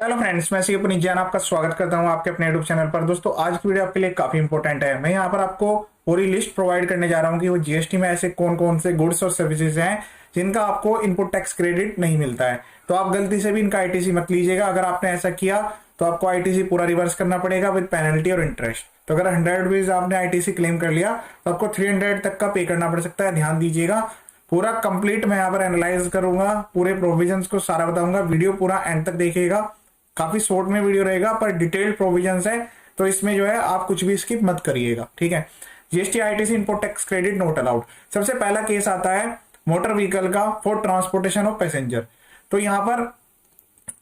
Hello friends, मैं सी अपनी जैन आपका स्वागत करता हूं आपके अपने यूट्यूब चैनल पर। दोस्तों, आज की वीडियो आपके लिए काफी इंपॉर्टेंट है। मैं यहां पर आपको पूरी लिस्ट प्रोवाइड करने जा रहा हूं कि वो जीएसटी में ऐसे कौन कौन से गुड्स और सर्विसेज हैं जिनका आपको इनपुट टैक्स क्रेडिट नहीं मिलता है। तो आप गलती से भी इनका आईटीसी मत लीजिएगा। अगर आपने ऐसा किया तो आपको आईटीसी पूरा रिवर्स करना पड़ेगा विद पेनल्टी और इंटरेस्ट। तो अगर 100 रुपीज आपने आईटीसी क्लेम कर लिया तो आपको 300 तक का पे करना पड़ सकता है। ध्यान दीजिएगा, पूरा कंप्लीट मैं यहाँ पर एनालाइज करूंगा, पूरे प्रोविजंस को सारा बताऊंगा। वीडियो पूरा एंड तक देखिएगा। काफी शॉर्ट में वीडियो रहेगा पर डिटेल्ड प्रोविजंस है, तो इसमें जो है आप कुछ भी स्किप मत करिएगा, ठीक है। GST ITC input tax credit not allowed. सबसे पहला केस आता है मोटर व्हीकल का फॉर ट्रांसपोर्टेशन ऑफ पैसेंजर। तो यहां पर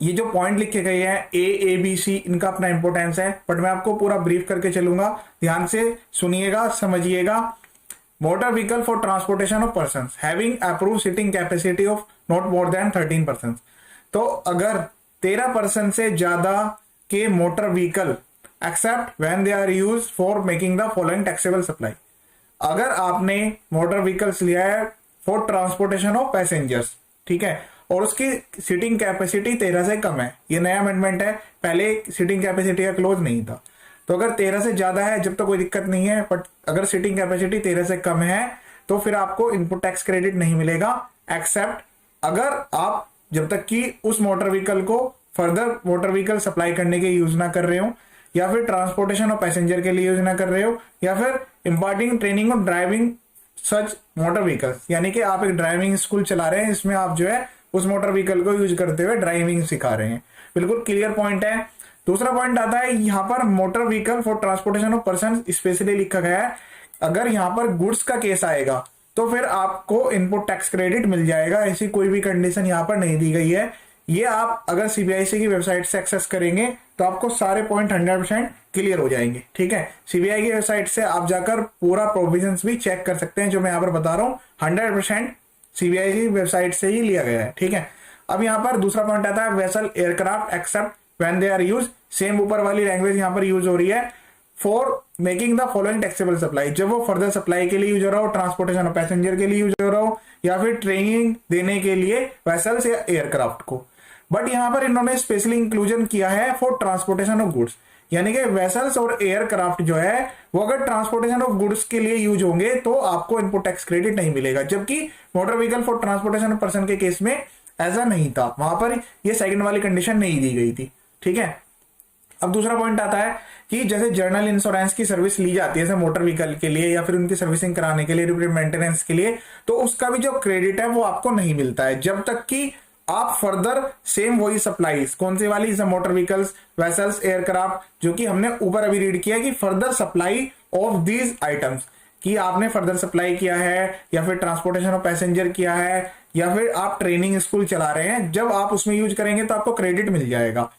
ये जो पॉइंट लिखे गए हैं ए बी सी, इनका अपना इंपोर्टेंस है, बट मैं आपको पूरा ब्रीफ करके चलूंगा। ध्यान से सुनिएगा, समझिएगा। Motor vehicle for transportation of person having approve seating capacity of not more than 13%। तो अगर 13% से ज्यादा के motor vehicle except when they are use for making the following taxable supply. अगर आपने मोटर व्हीकल्स लिया है फॉर ट्रांसपोर्टेशन ऑफ पैसेंजर्स, ठीक है, और उसकी सीटिंग कैपेसिटी 13 से कम है, ये नया अमेंडमेंट है, पहले सीटिंग कैपेसिटी का क्लोज नहीं था। तो अगर 13 से ज्यादा है जब तो कोई दिक्कत नहीं है, बट अगर सीटिंग कैपेसिटी 13 से कम है तो फिर आपको इनपुट टैक्स क्रेडिट नहीं मिलेगा, एक्सेप्ट अगर आप जब तक कि उस मोटर व्हीकल को फर्दर मोटर व्हीकल सप्लाई करने की योजना कर रहे हो, या फिर ट्रांसपोर्टेशन ऑफ पैसेंजर के लिए योजना कर रहे हो, या फिर imparting training of driving such motor vehicles, यानी कि आप एक ड्राइविंग स्कूल चला रहे हैं, इसमें आप जो है उस मोटर व्हीकल को यूज करते हुए ड्राइविंग सिखा रहे हैं। बिल्कुल क्लियर पॉइंट है। दूसरा पॉइंट आता है यहाँ पर motor vehicle for transportation of person specially लिखा गया है। अगर यहाँ पर गुड्स का केस आएगा तो फिर आपको इनपुट टैक्स क्रेडिट मिल जाएगा। ऐसी कोई भी कंडीशन यहाँ पर नहीं दी गई है। ये आप अगर सीबीआईसी की वेबसाइट से एक्सेस करेंगे तो आपको सारे पॉइंट 100% क्लियर हो जाएंगे, ठीक है। सीबीआई की वेबसाइट से आप जाकर पूरा प्रोविजंस भी चेक कर सकते हैं। जो मैं यहाँ पर बता रहा हूँ 100% सीबीआई की वेबसाइट से ही लिया गया है, ठीक है। अब यहाँ पर दूसरा पॉइंट आता है vessel aircraft except when they are use. Same ऊपर वाली लैंग्वेज यहाँ पर यूज हो रही है for making the following taxable supply. जब वो फर्दर सप्लाई के लिए यूज हो रहा हो, ट्रांसपोर्टेशन ऑफ पैसेंजर के लिए यूज हो रहा हो, या फिर ट्रेनिंग देने के लिए वेसल्स या एयरक्राफ्ट को। बट यहां पर इन्होंने स्पेशली इंक्लूजन किया है फॉर ट्रांसपोर्टेशन ऑफ गुड्स, यानी कि वेसल्स और एयरक्राफ्ट जो है वो अगर ट्रांसपोर्टेशन ऑफ गुड्स के लिए यूज होंगे तो आपको इनपुट टैक्स क्रेडिट नहीं मिलेगा। जबकि motor vehicle for transportation of person के केस में ऐसा नहीं था, वहां पर ये सेकंड वाली कंडीशन नहीं दी गई थी, ठीक है। अब दूसरा पॉइंट आता है कि जैसे जर्नल इंश्योरेंस की सर्विस ली जाती है जैसे मोटर व्हीकल के लिए या फिर उनकी सर्विसिंग कराने के लिए, रिपेयर मेंटेनेंस के लिए, तो उसका भी जो क्रेडिट है वो आपको नहीं मिलता है जब तक कि आप फर्दर सेम वही सप्लाईज, कौन सी वाली, मोटर व्हीकल्स, वेसल्स, एयरक्राफ्ट, जो कि हमने ऊपर अभी रीड किया कि further supply of these items, कि आपने फर्दर सप्लाई किया है या फिर ट्रांसपोर्टेशन ऑफ पैसेंजर किया है या फिर आप ट्रेनिंग स्कूल चला रहे हैं, जब आप उसमें यूज करेंगे तो आपको क्रेडिट मिल जाएगा।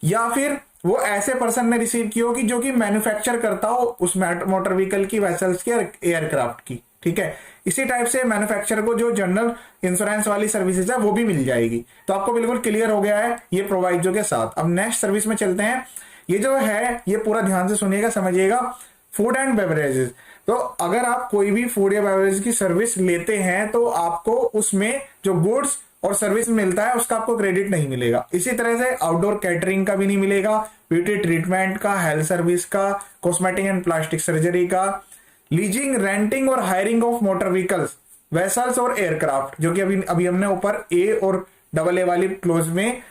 या फिर वो ऐसे पर्सन ने रिसीव की होगी जो कि मैन्युफैक्चर करता हो उस मोटर व्हीकल की, वेसल्स की, एयरक्राफ्ट की, ठीक है। इसी टाइप से मैन्युफैक्चरर को जो जनरल इंश्योरेंस वाली सर्विसेज है वो भी मिल जाएगी। तो आपको बिल्कुल क्लियर हो गया है ये प्रोवाइजो के साथ। अब नेक्स्ट सर्विस में चलते हैं। ये जो है ये पूरा ध्यान से सुनिएगा, समझिएगा। Food and beverages. तो अगर आप कोई भी फूड या बेवरेज की सर्विस लेते हैं तो आपको उसमें जो गुड्स और सर्विस मिलता है उसका आपको क्रेडिट नहीं मिलेगा। इसी तरह से आउटडोर कैटरिंग का भी नहीं मिलेगा, ब्यूटी ट्रीटमेंट का, हेल्थ सर्विस का, कॉस्मेटिक एंड प्लास्टिक सर्जरी का, लीजिंग, रेंटिंग और hiring of motor vehicles, vessels और एयरक्राफ्ट, जो कि अभी हमने ऊपर ए और डबल ए वाली क्लोज में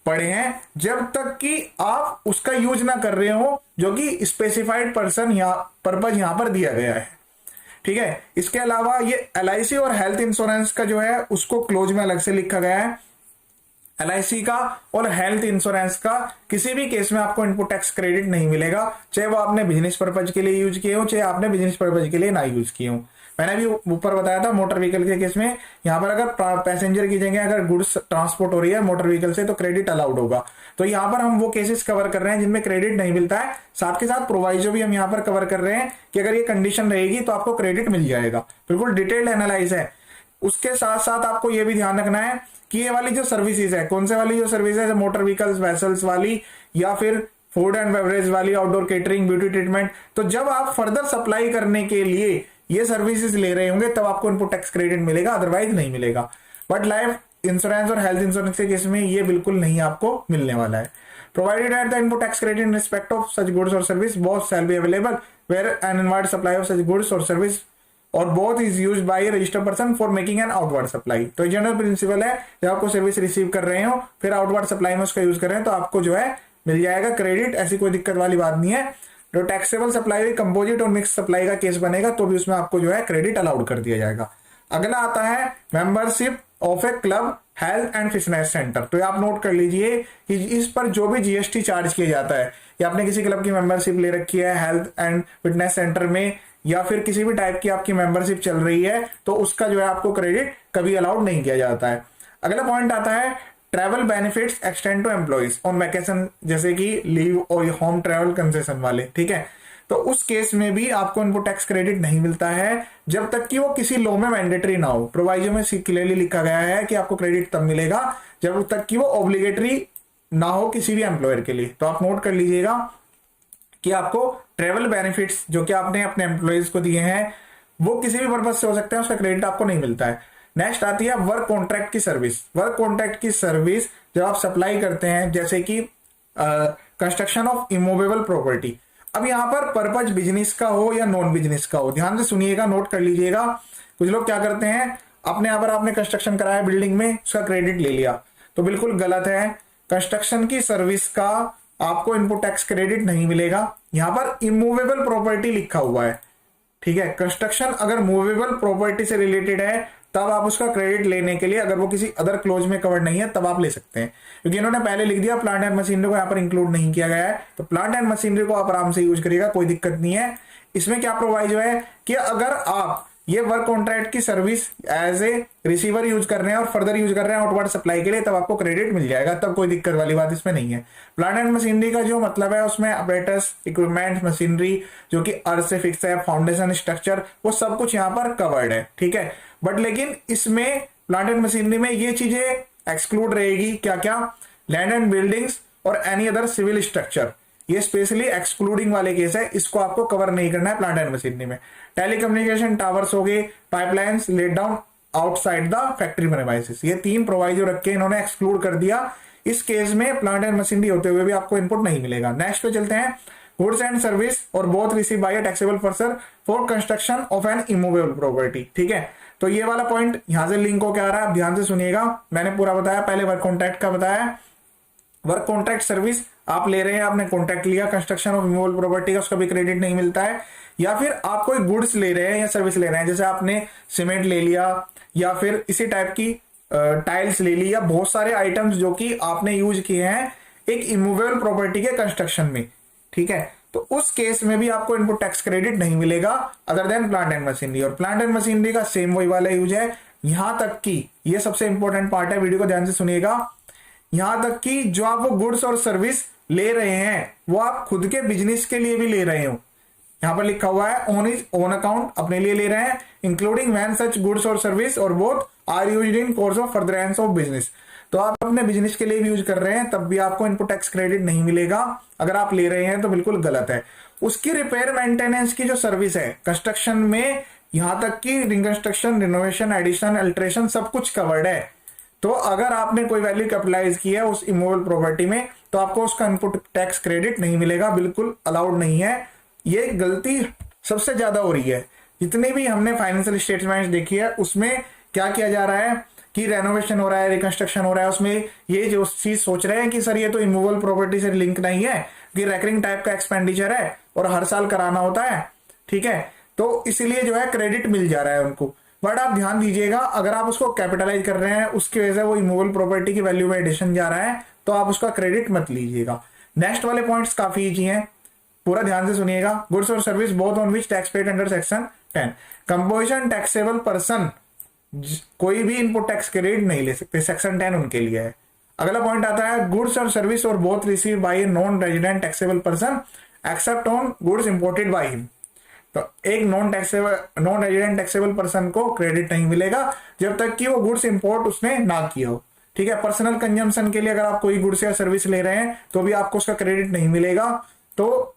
पढ़े हैं, जब तक कि आप उसका यूज ना कर रहे हो जो कि स्पेसिफाइड पर्पज यहां पर दिया गया है, ठीक है। इसके अलावा ये एलआईसी और हेल्थ इंश्योरेंस का जो है उसको क्लोज में अलग से लिखा गया है। एलआईसी का और हेल्थ इंश्योरेंस का किसी भी केस में आपको इनपुट टैक्स क्रेडिट नहीं मिलेगा, चाहे वो आपने बिजनेस पर्पज के लिए यूज किए हो, चाहे आपने बिजनेस पर्पज के लिए ना यूज किए हो। मैंने भी ऊपर बताया था मोटर व्हीकल के केस में यहाँ पर अगर पैसेंजर की जगह अगर गुड्स ट्रांसपोर्ट हो रही है मोटर व्हीकल से तो क्रेडिट अलाउड होगा। तो यहाँ पर हम वो केसेस कवर कर रहे हैं जिनमें क्रेडिट नहीं मिलता है। साथ के साथ प्रोवाइजो भी हम यहाँ पर कवर कर रहे हैं कि अगर ये कंडीशन रहेगी तो आपको क्रेडिट मिल जाएगा। बिल्कुल डिटेल्ड एनालाइज है। उसके साथ साथ आपको ये भी ध्यान रखना है कि ये वाली जो सर्विसेज है, कौन से वाली जो सर्विसेज है, मोटर व्हीकल्स, वेसल्स वाली या फिर फूड एंड बेवरेज वाली, आउटडोर केटरिंग, ब्यूटी ट्रीटमेंट, तो जब आप फर्दर सप्लाई करने के लिए ये सर्विसेज ले रहे होंगे तब आपको इनपुट टैक्स क्रेडिट मिलेगा, अदरवाइज नहीं मिलेगा। बट लाइफ इंश्योरेंस और हेल्थ इंश्योरेंस के केस में ये बिल्कुल नहीं आपको मिलने वाला है। Provided at the input tax credit in respect of such goods और service both shall be available where an inward supply of such goods और सर्विस और both is use by registered person for making an outward supply. तो general principle है, जब आपको service receive कर रहे हो फिर आउटवर्ड सप्लाई में उसका यूज कर रहे हैं तो आपको जो है मिल जाएगा क्रेडिट, ऐसी कोई दिक्कत वाली बात नहीं है। जो टैक्सेबल सप्लाई कंपोजिट और मिक्स सप्लाई का केस बनेगा तो भी उसमें आपको जो है क्रेडिट अलाउड कर दिया जाएगा। अगला आता है membership of A club health and fitness centre. तो आप नोट कर लीजिए कि इस पर जो भी जीएसटी चार्ज किया जाता है, या आपने किसी क्लब की मेंबरशिप ले रखी है हेल्थ एंड फिटनेस सेंटर में, या फिर किसी भी टाइप की आपकी मेंबरशिप चल रही है, तो उसका जो है आपको क्रेडिट कभी अलाउड नहीं किया जाता है। अगला पॉइंट आता है travel benefits extend to employees on vacation, जैसे कि लीव और होम ट्रैवल कंसेशन वाले, ठीक है। तो उस केस में भी आपको इनपुट टैक्स क्रेडिट नहीं मिलता है जब तक कि वो किसी लॉ में मैंडेटरी ना हो। प्रोवाइजो में क्लियरली लिखा गया है कि आपको क्रेडिट तब मिलेगा जब तक कि वो ऑब्लिगेटरी ना हो किसी भी एम्प्लॉयर के लिए। तो आप नोट कर लीजिएगा कि आपको ट्रेवल बेनिफिट्स जो कि आपने अपने एम्प्लॉयज को दिए हैं वो किसी भी पर्पज से हो सकते हैं, उसका क्रेडिट आपको नहीं मिलता है। नेक्स्ट आती है वर्क कॉन्ट्रैक्ट की सर्विस। वर्क कॉन्ट्रैक्ट की सर्विस जब आप सप्लाई करते हैं, जैसे कि कंस्ट्रक्शन ऑफ इमूवेबल प्रॉपर्टी। अब यहां पर पर्पज बिजनेस का हो या नॉन बिजनेस का हो, ध्यान से सुनिएगा, नोट कर लीजिएगा। कुछ लोग क्या करते हैं, अपने यहाँ पर आपने कंस्ट्रक्शन कराया बिल्डिंग में, उसका क्रेडिट ले लिया, तो बिल्कुल गलत है। कंस्ट्रक्शन की सर्विस का आपको इनपुट टैक्स क्रेडिट नहीं मिलेगा। यहां पर इमूवेबल प्रॉपर्टी लिखा हुआ है, ठीक है। कंस्ट्रक्शन अगर मूवेबल प्रॉपर्टी से रिलेटेड है तब आप उसका क्रेडिट लेने के लिए, अगर वो किसी अदर क्लोज में कवर्ड नहीं है तब आप ले सकते हैं, क्योंकि इन्होंने पहले लिख दिया प्लांट एंड मशीनरी को यहाँ पर इंक्लूड नहीं किया गया है। तो प्लांट एंड मशीनरी को आप आराम से यूज करिएगा, कोई दिक्कत नहीं है। इसमें क्या प्रोवाइड है कि अगर आप ये वर्क कॉन्ट्रैक्ट की service as a receiver use कर रहे हैं और फर्दर यूज कर रहे हैं आउटवर्ड सप्लाई के लिए, तब आपको क्रेडिट मिल जाएगा, तब कोई दिक्कत वाली बात इसमें नहीं है। प्लांट एंड मशीनरी का जो मतलब है उसमें अपरेटस, इक्विपमेंट, मशीनरी जो कि अर्थ से फिक्स है, फाउंडेशन स्ट्रक्चर, वो सब कुछ यहाँ पर कवर्ड है, ठीक है। बट लेकिन इसमें प्लांट एंड मशीनरी में ये चीजें एक्सक्लूड रहेगी, क्या क्या, लैंड एंड बिल्डिंग्स और एनी अदर सिविल स्ट्रक्चर, ये स्पेशली एक्सक्लूडिंग वाले केस है, इसको आपको कवर नहीं करना है प्लांट एंड मशीनरी में। टेलीकम्युनिकेशन टावर्स हो गए, pipelines laid down outside the factory premises, ये तीन प्रोवाइजर रख के इन्होंने एक्सक्लूड कर दिया। इस केस में प्लांट एंड मशीनरी होते हुए भी आपको इनपुट नहीं मिलेगा। नेक्स्ट पे चलते हैं, गुड्स एंड सर्विस और both receive by a taxable person for construction of N immovable property, ठीक है। तो ये वाला पॉइंट यहां से लिंक हो क्या आ रहा है, आप ध्यान से सुनिएगा। मैंने पूरा बताया, पहले वर्क कॉन्ट्रैक्ट का बताया। वर्क कॉन्ट्रैक्ट सर्विस आप ले रहे हैं, आपने कॉन्ट्रैक्ट लिया कंस्ट्रक्शन ऑफ इमूवेबल प्रॉपर्टी का, उसका भी क्रेडिट नहीं मिलता है। या फिर आप कोई गुड्स ले रहे हैं या सर्विस ले रहे हैं, जैसे आपने सीमेंट ले लिया या फिर इसी टाइप की टाइल्स ले ली, या बहुत सारे आइटम्स जो कि आपने यूज किए हैं एक इमूवेबल प्रॉपर्टी के कंस्ट्रक्शन में, ठीक है। तो उस केस में भी आपको इनपुट टैक्स क्रेडिट नहीं मिलेगा other than plant and machinery. और प्लांट एंड मशीनरी का सेम वही वाला यूज है, यहां तक कि ये सबसे इंपॉर्टेंट पार्ट है, वीडियो को ध्यान से सुनिएगा। यहां तक कि जो आप वो गुड्स और सर्विस ले रहे हैं वो आप खुद के बिजनेस के लिए भी ले रहे हो, यहां पर लिखा हुआ है ऑन हिज ओन अकाउंट, अपने लिए ले रहे हैं, इंक्लूडिंग व्हेन सच गुड्स और सर्विस और both are used in course of furtherance of business. तो आप अपने बिजनेस के लिए भी यूज कर रहे हैं तब भी आपको इनपुट टैक्स क्रेडिट नहीं मिलेगा। अगर आप ले रहे हैं तो बिल्कुल गलत है। उसकी रिपेयर मेंटेनेंस की जो सर्विस है कंस्ट्रक्शन में, यहां तक कि रिकंस्ट्रक्शन, रिनोवेशन, एडिशन, अल्ट्रेशन सब कुछ कवर्ड है। तो अगर आपने कोई वैल्यू कैपिटलाइज की है उस इमूवेबल प्रॉपर्टी में तो आपको उसका इनपुट टैक्स क्रेडिट नहीं मिलेगा, बिल्कुल अलाउड नहीं है। ये गलती सबसे ज्यादा हो रही है। जितने भी हमने फाइनेंशियल स्टेटमेंट्स देखी है उसमें क्या किया जा रहा है कि रेनोवेशन हो रहा है, रिकंस्ट्रक्शन हो रहा है, उसमें ये जो चीज सोच रहे हैं कि सर ये तो इमूवेबल प्रॉपर्टी से लिंक नहीं है, कि रेकरिंग टाइप का एक्सपेंडिचर है और हर साल कराना होता है, ठीक है। तो इसीलिए जो है क्रेडिट मिल जा रहा है उनको। बट आप ध्यान दीजिएगा, अगर आप उसको कैपिटलाइज कर रहे हैं उसकी वजह से वो इमूवेबल प्रॉपर्टी की वैल्यू में एडिशन जा रहा है तो आप उसका क्रेडिट मत लीजिएगा। नेक्स्ट वाले पॉइंट्स काफी इजी हैं, पूरा ध्यान से सुनिएगा। गुड्स और service both on which tax paid under section 10, composition taxable person कोई भी इनपुट टैक्स क्रेडिट नहीं ले सकते, सेक्शन 10 उनके लिए है। अगला पॉइंट आता है गुड्स और सर्विस और both receive by a non resident taxable person except on goods imported by him. तो एक नॉन रेजिडेंट टैक्सेबल पर्सन को क्रेडिट नहीं मिलेगा जब तक कि वो गुड्स इंपोर्ट उसने ना किया हो, ठीक है। पर्सनल कंजम्पशन के लिए अगर आप कोई गुड्स या सर्विस ले रहे हैं तो भी आपको उसका क्रेडिट नहीं मिलेगा। तो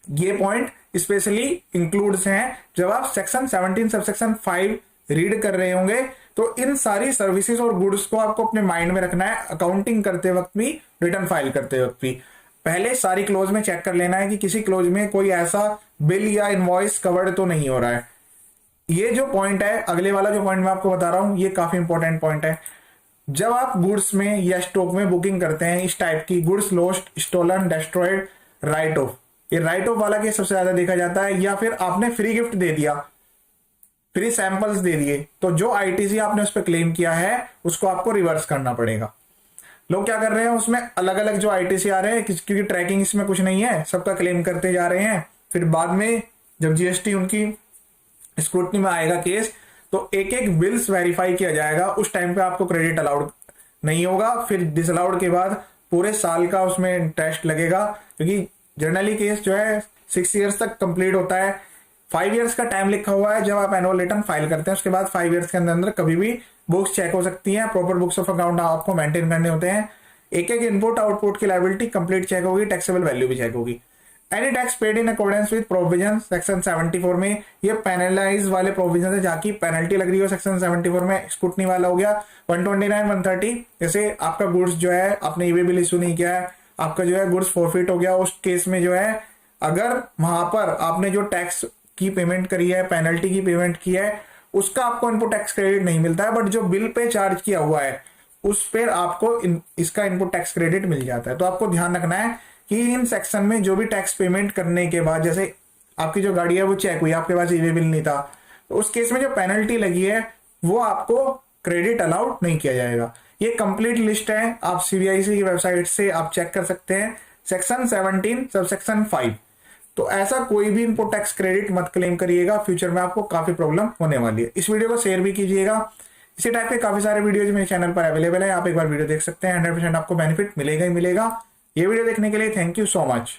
ये पॉइंट स्पेशली इंक्लूड्स हैं जब आप सेक्शन 17 सबसेक्शन 5 रीड कर रहे होंगे तो इन सारी सर्विसेज और गुड्स को आपको अपने माइंड में रखना है, अकाउंटिंग करते वक्त भी, रिटर्न फाइल करते वक्त भी। पहले सारी क्लोज में चेक कर लेना है कि किसी क्लोज में कोई ऐसा बिल या इनवॉइस कवर्ड तो नहीं हो रहा है। ये जो पॉइंट है, अगले वाला जो पॉइंट मैं आपको बता रहा हूं, ये काफी इंपॉर्टेंट पॉइंट है। जब आप गुड्स में या स्टॉक में बुकिंग करते हैं इस टाइप की, goods lost, stolen, destroyed, write off, ये राइट ऑफ वाला केस सबसे ज्यादा देखा जाता है। या फिर आपने फ्री गिफ्ट दे दिया, फ्री सैंपल्स दे दिए, तो जो आईटीसी आपने उस पर क्लेम किया है उसको आपको रिवर्स करना पड़ेगा। लोग क्या कर रहे हैं, उसमें अलग अलग जो आईटीसी आ रहे हैं, क्योंकि ट्रैकिंग इसमें कुछ नहीं है, सबका क्लेम करते जा रहे हैं। फिर बाद में जब जीएसटी उनकी स्क्रूटनी में आएगा केस, तो एक एक बिल्स वेरीफाई किया जाएगा, उस टाइम पे आपको क्रेडिट अलाउड नहीं होगा। फिर डिसअलाउड के बाद पूरे साल का उसमें टेस्ट लगेगा, क्योंकि जनरली केस जो है 6 ईयर्स तक कंप्लीट होता है। 5 ईयर्स का टाइम लिखा हुआ है जब आप एनुअल रिटर्न फाइल करते हैं, उसके बाद 5 ईयर्स के अंदर अंदर कभी भी बुक्स चेक हो सकती हैं, प्रॉपर बुक्स ऑफ अकाउंट आपको मेंटेन करने होते हैं। एक एक इनपुट आउटपुट की लायबिलिटी कंप्लीट चेक होगी, टैक्सेबल वैल्यू भी चेक होगी। Any tax paid in accordance with provision section 74 में, ये पेनलाइज वाले प्रोविजन है जहाँ की पेनल्टी लग रही हो सेक्शन 74 में। स्कूटनी वाला हो गया 129, 130, जैसे आपका गुड्स जो है आपने ईवे बिल इशू नहीं किया है, आपका जो है गुड्स फॉरफिट हो गया, उस केस में जो है अगर वहां पर आपने जो टैक्स की पेमेंट करी है, पेनल्टी की पेमेंट की है, उसका आपको इनपुट टैक्स क्रेडिट नहीं मिलता है, बट जो बिल पे चार्ज किया हुआ है उस पर आपको इसका इनपुट टैक्स क्रेडिट मिल जाता है। तो आपको ध्यान रखना है कि इन सेक्शन में जो भी टैक्स पेमेंट करने के बाद, जैसे आपकी जो गाड़ी है वो चेक हुई, आपके पास ईवे बिल नहीं था, तो उस केस में जो पेनल्टी लगी है वो आपको क्रेडिट अलाउड नहीं किया जाएगा। ये कंप्लीट लिस्ट है, आप सीबीआईसी की वेबसाइट से आप चेक कर सकते हैं। सेक्शन 17 सब सेक्शन 5, तो ऐसा कोई भी इनपुट टैक्स क्रेडिट मत क्लेम करिएगा, फ्यूचर में आपको काफी प्रॉब्लम होने वाली है। इस वीडियो को शेयर भी कीजिएगा। इसी टाइप के काफी सारे वीडियोज मेरे चैनल पर अवेलेबल है, आप एक बार वीडियो देख सकते हैं, 100% आपको बेनिफिट मिलेगा ही मिलेगा। ये वीडियो देखने के लिए थैंक यू सो मच।